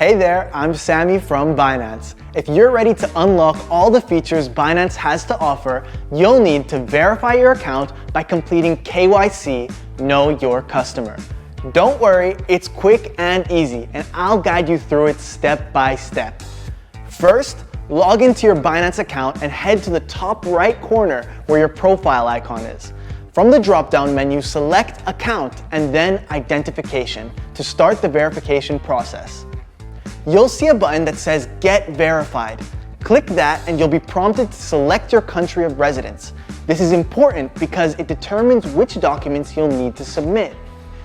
Hey there, I'm Sammy from Binance. If you're ready to unlock all the features Binance has to offer, you'll need to verify your account by completing KYC, Know Your Customer. Don't worry, it's quick and easy, and I'll guide you through it step by step. First, log into your Binance account and head to the top right corner where your profile icon is. From the drop-down menu, select Account and then Identification to start the verification process. You'll see a button that says Get Verified. Click that and you'll be prompted to select your country of residence. This is important because it determines which documents you'll need to submit.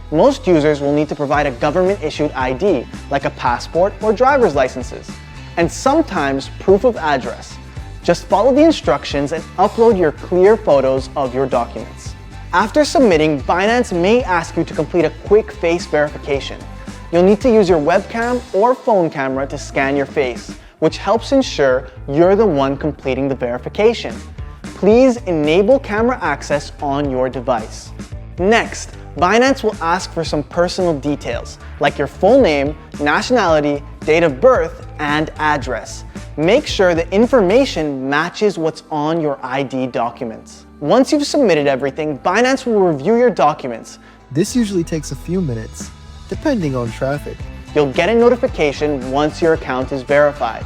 Most users will need to provide a government-issued ID, like a passport or driver's licenses, and sometimes proof of address. Just follow the instructions and upload your clear photos of your documents. After submitting, Binance may ask you to complete a quick face verification. You'll need to use your webcam or phone camera to scan your face, which helps ensure you're the one completing the verification. Please enable camera access on your device. Next, Binance will ask for some personal details, like your full name, nationality, date of birth, and address. Make sure the information matches what's on your ID documents. Once you've submitted everything, Binance will review your documents. This usually takes a few minutes, depending on traffic. You'll get a notification once your account is verified.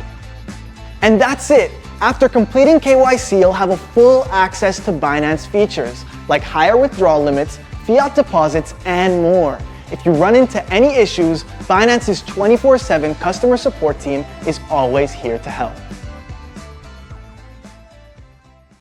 And that's it! After completing KYC, you'll have a full access to Binance features, like higher withdrawal limits, fiat deposits, and more. If you run into any issues, Binance's 24/7 customer support team is always here to help.